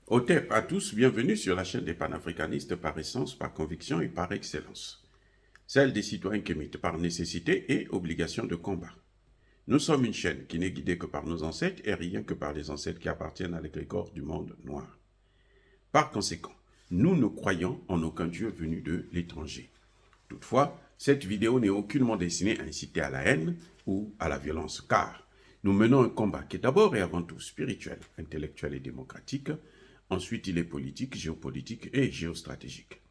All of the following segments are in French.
Otep à tous, bienvenue sur la chaîne des panafricanistes par essence, par conviction et par excellence. Celle des citoyens kémites par nécessité et obligation de combat. Nous sommes une chaîne qui n'est guidée que par nos ancêtres et rien que par les ancêtres qui appartiennent à l'égrégore du monde noir. Par conséquent, nous ne croyons en aucun Dieu venu de l'étranger. Toutefois, cette vidéo n'est aucunement destinée à inciter à la haine ou à la violence, car nous menons un combat qui est d'abord et avant tout spirituel, intellectuel et démocratique. Ensuite, il est politique, géopolitique et géostratégique.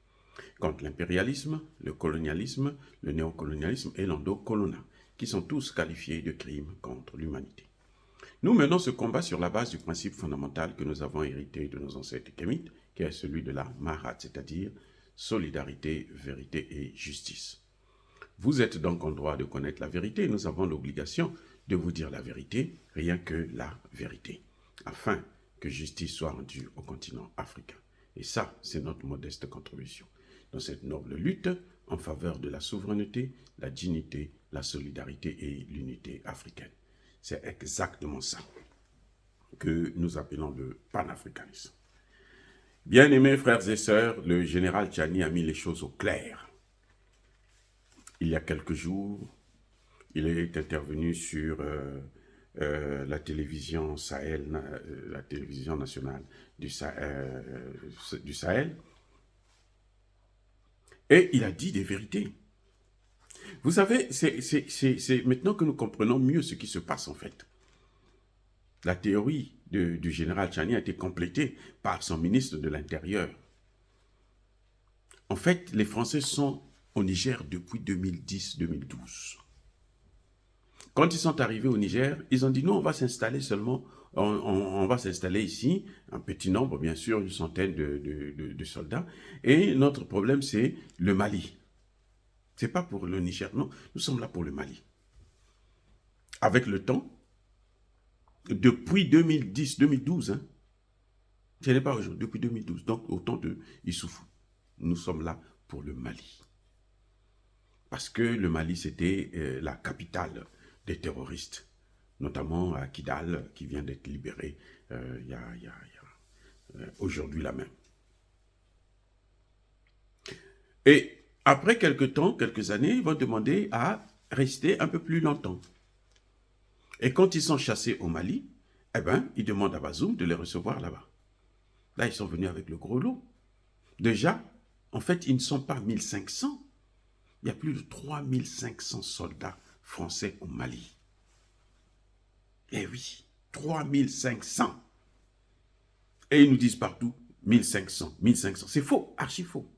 Contre l'impérialisme, le colonialisme, le néocolonialisme et l'endocolonat, qui sont tous qualifiés de crimes contre l'humanité. Nous menons ce combat sur la base du principe fondamental que nous avons hérité de nos ancêtres kémites, qui est celui de la Mahat, c'est-à-dire solidarité, vérité et justice. Vous êtes donc en droit de connaître la vérité et nous avons l'obligation de vous dire la vérité, rien que la vérité, afin que justice soit rendue au continent africain. Et ça, c'est notre modeste contribution dans cette noble lutte en faveur de la souveraineté, la dignité, la solidarité et l'unité africaine. C'est exactement ça que nous appelons le panafricanisme. Bien-aimés frères et sœurs, le général Tchiani a mis les choses au clair. Il y a quelques jours, il est intervenu sur la télévision Sahel, la télévision nationale du Sahel, et il a dit des vérités. Vous savez, c'est maintenant que nous comprenons mieux ce qui se passe en fait. La théorie du général Tchiani a été complétée par son ministre de l'Intérieur. En fait, les Français sont au Niger depuis 2010-2012. Quand ils sont arrivés au Niger, ils ont dit, nous, on va s'installer seulement, on va s'installer ici, un petit nombre, bien sûr, une centaine de soldats, et notre problème, c'est le Mali. Ce n'est pas pour le Niger, non, nous sommes là pour le Mali. Avec le temps, depuis 2010-2012, hein, ce n'est pas aujourd'hui, depuis 2012, donc au temps de Issoufou, nous sommes là pour le Mali. Parce que le Mali, c'était la capitale des terroristes, notamment à Kidal, qui vient d'être libéré aujourd'hui là même. Et après quelques temps, quelques années, ils vont demander à rester un peu plus longtemps. Et quand ils sont chassés au Mali, eh ben, ils demandent à Bazoum de les recevoir là-bas. Là, ils sont venus avec le gros lot. Déjà, en fait, ils ne sont pas 1500. Il y a plus de 3500 soldats français au Mali. Eh oui, 3500. Et ils nous disent partout 1500, 1500. C'est faux, archi faux.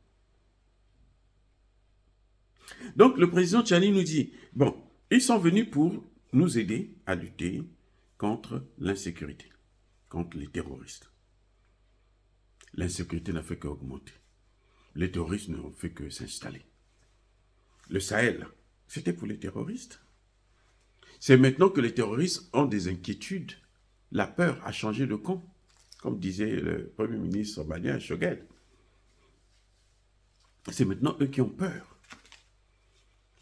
Donc le président Tchiani nous dit, bon, ils sont venus pour nous aider à lutter contre l'insécurité, contre les terroristes. L'insécurité n'a fait qu'augmenter. Les terroristes n'ont fait que s'installer. Le Sahel, c'était pour les terroristes. C'est maintenant que les terroristes ont des inquiétudes. La peur a changé de camp, comme disait le Premier ministre malien Choguel. C'est maintenant eux qui ont peur.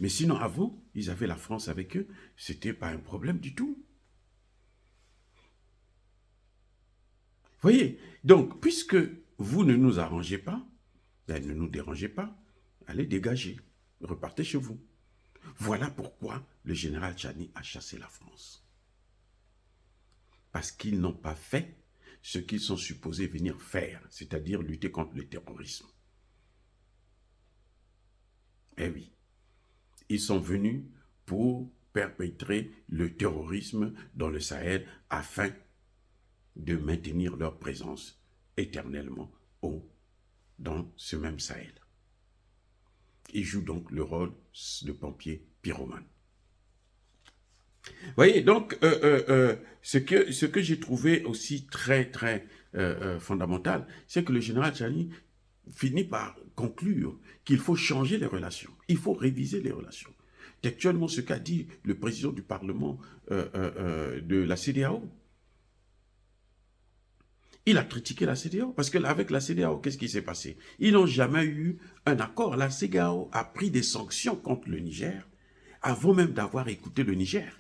Mais sinon, avant, ils avaient la France avec eux. Ce n'était pas un problème du tout. Voyez, donc, puisque vous ne nous arrangez pas, ben, ne nous dérangez pas, allez dégager, repartez chez vous. Voilà pourquoi le général Tchiani a chassé la France. Parce qu'ils n'ont pas fait ce qu'ils sont supposés venir faire, c'est-à-dire lutter contre le terrorisme. Eh oui, ils sont venus pour perpétrer le terrorisme dans le Sahel afin de maintenir leur présence éternellement dans ce même Sahel. Ils jouent donc le rôle de pompier pyromane. Vous voyez, donc, ce que j'ai trouvé aussi très fondamental, c'est que le général Tchiani finit par conclure qu'il faut changer les relations, il faut réviser les relations. C'est actuellement ce qu'a dit le président du Parlement de la CEDEAO. Il a critiqué la CEDEAO, parce qu'avec la CEDEAO, qu'est-ce qui s'est passé? Ils n'ont jamais eu un accord. La CEDEAO a pris des sanctions contre le Niger, avant même d'avoir écouté le Niger.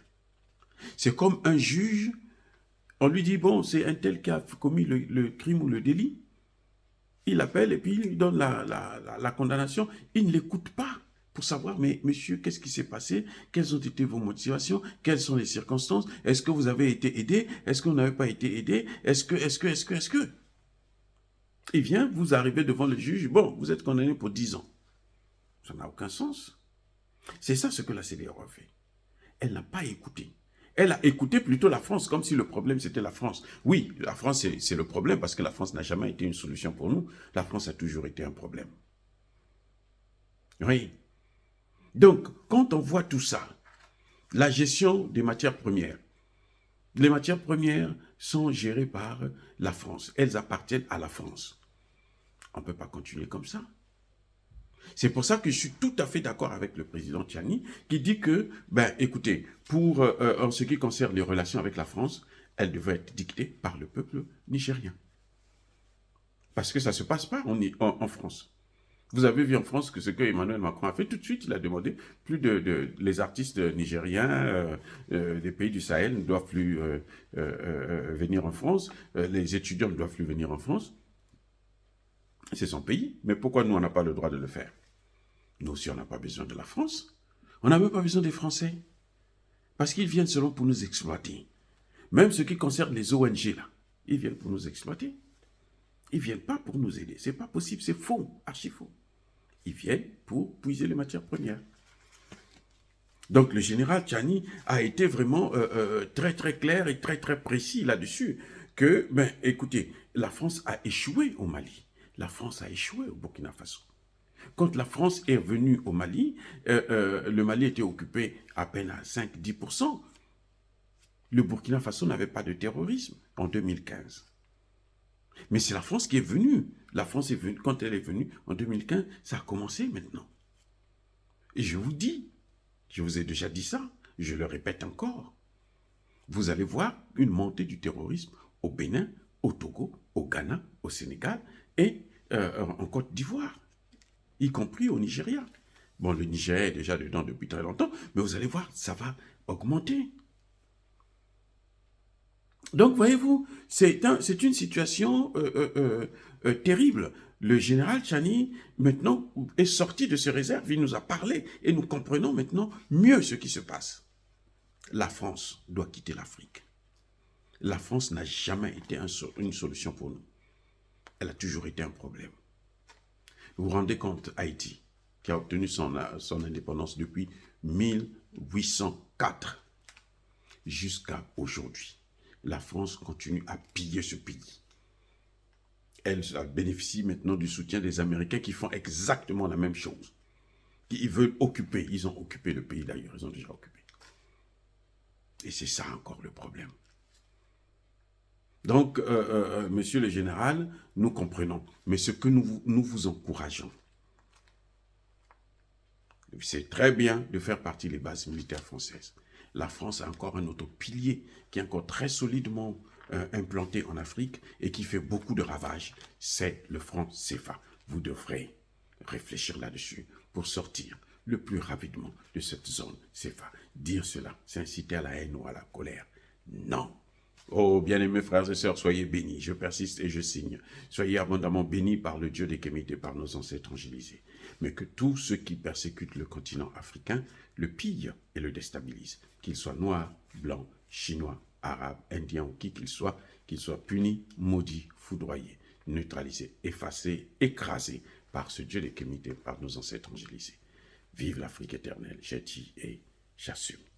C'est comme un juge, On lui dit, bon, c'est un tel qui a commis le crime ou le délit. Il appelle et puis il lui donne la condamnation. Il ne l'écoute pas pour savoir, mais monsieur, qu'est-ce qui s'est passé? Quelles ont été vos motivations? Quelles sont les circonstances? Est-ce que vous avez été aidé? Est-ce que vous n'avez pas été aidé? Est-ce que? Il vient, vous arrivez devant le juge, bon, vous êtes condamné pour 10 ans. Ça n'a aucun sens. C'est ça ce que la CEDEAO a fait. Elle n'a pas écouté. Elle a écouté plutôt la France, comme si le problème c'était la France. Oui, la France c'est le problème, parce que la France n'a jamais été une solution pour nous. La France a toujours été un problème. Oui. Donc, quand on voit tout ça, la gestion des matières premières, les matières premières sont gérées par la France. Elles appartiennent à la France. On ne peut pas continuer comme ça. C'est pour ça que je suis tout à fait d'accord avec le président Tchani qui dit que, ben, écoutez, en ce qui concerne les relations avec la France, elles devraient être dictées par le peuple nigérien. Parce que ça ne se passe pas en France. Vous avez vu en France que ce que Emmanuel Macron a fait, tout de suite, il a demandé les artistes nigériens des pays du Sahel ne doivent plus venir en France, les étudiants ne doivent plus venir en France. C'est son pays, mais pourquoi nous, on n'a pas le droit de le faire? Nous aussi, on n'a pas besoin de la France. On n'a même pas besoin des Français. Parce qu'ils viennent seulement pour nous exploiter. Même ce qui concerne les ONG, là, ils viennent pour nous exploiter. Ils ne viennent pas pour nous aider. Ce n'est pas possible, c'est faux, archi faux. Ils viennent pour puiser les matières premières. Donc le général Tchani a été vraiment très très clair et très très précis là-dessus. Que, ben écoutez, la France a échoué au Mali. La France a échoué au Burkina Faso. Quand la France est venue au Mali, le Mali était occupé à peine à 5-10%. Le Burkina Faso n'avait pas de terrorisme en 2015. Mais c'est la France qui est venue. La France est venue, quand elle est venue en 2015, ça a commencé maintenant. Et je vous dis, je vous ai déjà dit ça, je le répète encore, vous allez voir une montée du terrorisme au Bénin, au Togo, au Ghana, au Sénégal et en Côte d'Ivoire, y compris au Nigeria. Bon, le Nigeria est déjà dedans depuis très longtemps, mais vous allez voir, ça va augmenter. Donc, voyez-vous, c'est une situation terrible. Le général Tchani, maintenant, est sorti de ses réserves, il nous a parlé, et nous comprenons maintenant mieux ce qui se passe. La France doit quitter l'Afrique. La France n'a jamais été une solution pour nous. Elle a toujours été un problème. Vous vous rendez compte, Haïti, qui a obtenu son indépendance depuis 1804 jusqu'à aujourd'hui. La France continue à piller ce pays. Elle bénéficie maintenant du soutien des Américains qui font exactement la même chose. Ils veulent occuper, ils ont occupé le pays d'ailleurs, ils ont déjà occupé. Et c'est ça encore le problème. Donc, monsieur le général, nous comprenons. Mais ce que nous vous encourageons, c'est très bien de faire partie des bases militaires françaises. La France a encore un autre pilier qui est encore très solidement implanté en Afrique et qui fait beaucoup de ravages. C'est le franc CFA. Vous devrez réfléchir là-dessus pour sortir le plus rapidement de cette zone CFA. Dire cela, c'est inciter à la haine ou à la colère. Non. Oh, bien-aimés frères et sœurs, soyez bénis. Je persiste et je signe. Soyez abondamment bénis par le Dieu des Kémites et par nos ancêtres angélisés. Mais que tous ceux qui persécutent le continent africain le pillent et le déstabilisent. Qu'ils soient noirs, blancs, chinois, arabes, indiens ou qui qu'ils soient punis, maudits, foudroyés, neutralisés, effacés, écrasés par ce Dieu des Kémites et par nos ancêtres angélisés. Vive l'Afrique éternelle, j'ai dit et j'assume.